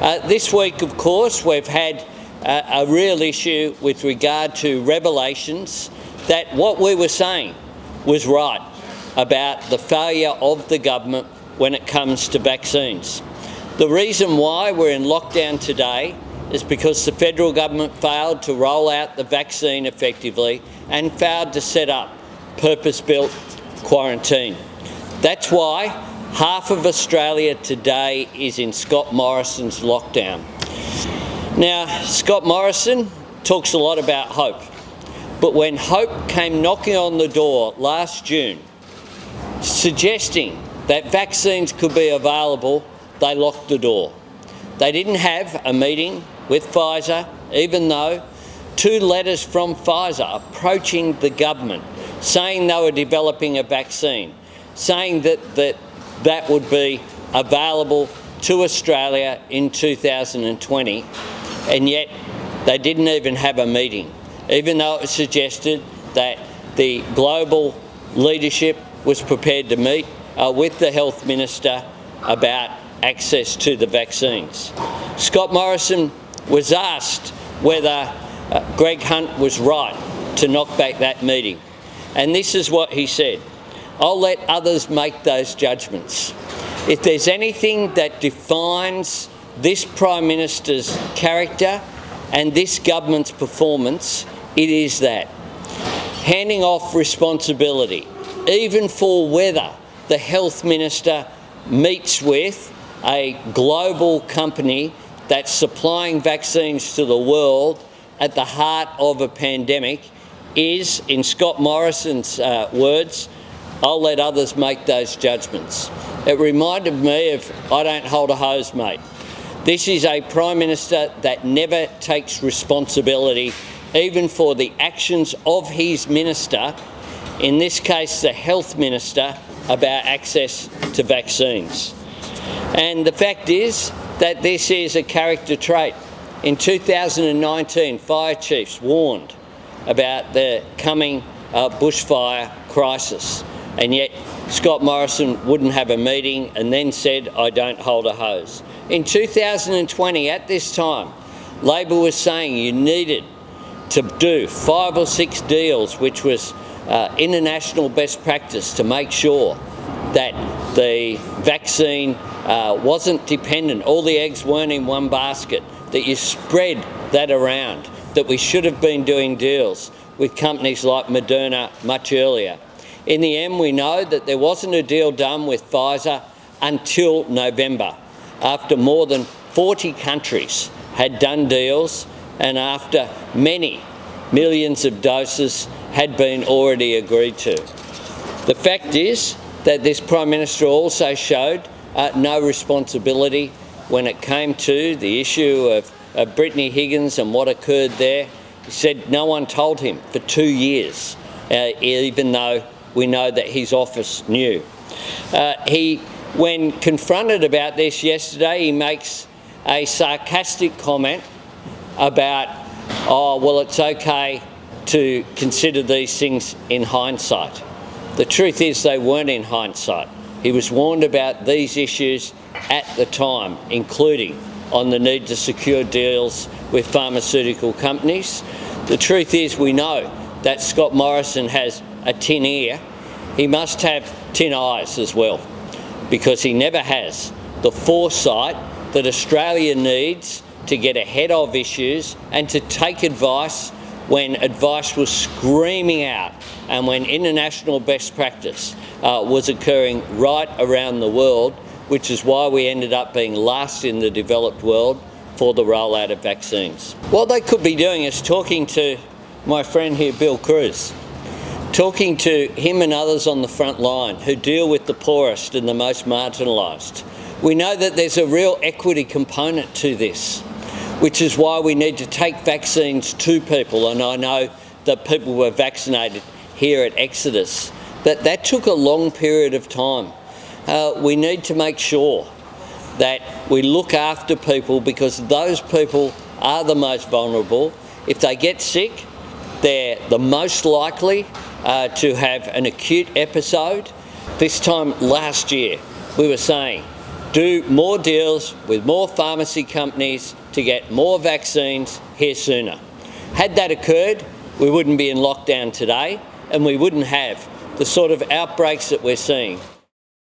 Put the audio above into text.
This week, of course, we've had a real issue with regard to revelations that what we were saying was right about the failure of the government when it comes to vaccines. The reason why we're in lockdown today is because the federal government failed to roll out the vaccine effectively and failed to set up purpose-built quarantine. That's why half of Australia today is in Scott Morrison's lockdown. Now, Scott Morrison talks a lot about hope, but when hope came knocking on the door last June, suggesting that vaccines could be available, they locked the door. They didn't have a meeting with Pfizer, even though 2 letters from Pfizer approaching the government, saying they were developing a vaccine, saying that would be available to Australia in 2020, and yet they didn't even have a meeting, even though it was suggested that the global leadership was prepared to meet with the health minister about access to the vaccines. Scott Morrison was asked whether Greg Hunt was right to knock back that meeting, and this is what he said: "I'll let others make those judgments. If there's anything that defines this Prime Minister's character and this government's performance, it is that. Handing off responsibility, even for whether the Health Minister meets with a global company that's supplying vaccines to the world at the heart of a pandemic, is, in Scott Morrison's words, I'll let others make those judgments." It reminded me of I don't hold a hose, mate. This is a Prime Minister that never takes responsibility, even for the actions of his minister, in this case the Health Minister, about access to vaccines. And the fact is that this is a character trait. In 2019, fire chiefs warned about the coming bushfire crisis, and yet Scott Morrison wouldn't have a meeting and then said, "I don't hold a hose." In 2020, at this time, Labor was saying you needed to do 5 or 6 deals, which was international best practice, to make sure that the vaccine wasn't dependent, all the eggs weren't in one basket, that you spread that around, that we should have been doing deals with companies like Moderna much earlier. In the end, we know that there wasn't a deal done with Pfizer until November, after more than 40 countries had done deals and after many millions of doses had been already agreed to. The fact is that this Prime Minister also showed no responsibility when it came to the issue of Brittany Higgins and what occurred there. He said no one told him for 2 years, even though we know that his office knew. When confronted about this yesterday, he makes a sarcastic comment about, oh, well, it's okay to consider these things in hindsight. The truth is they weren't in hindsight. He was warned about these issues at the time, including on the need to secure deals with pharmaceutical companies. The truth is we know that Scott Morrison has a tin ear. He must have tin eyes as well, because he never has the foresight that Australia needs to get ahead of issues and to take advice when advice was screaming out and when international best practice was occurring right around the world, which is why we ended up being last in the developed world for the rollout of vaccines. What they could be doing is talking to my friend here, Bill Cruz, talking to him and others on the front line who deal with the poorest and the most marginalised. We know that there's a real equity component to this, which is why we need to take vaccines to people, and I know that people were vaccinated here at Exodus, but that took a long period of time. We need to make sure that we look after people, because those people are the most vulnerable. If they get sick, they're the most likely to have an acute episode. This time last year, we were saying do more deals with more pharmacy companies to get more vaccines here sooner. Had that occurred, we wouldn't be in lockdown today, and we wouldn't have the sort of outbreaks that we're seeing.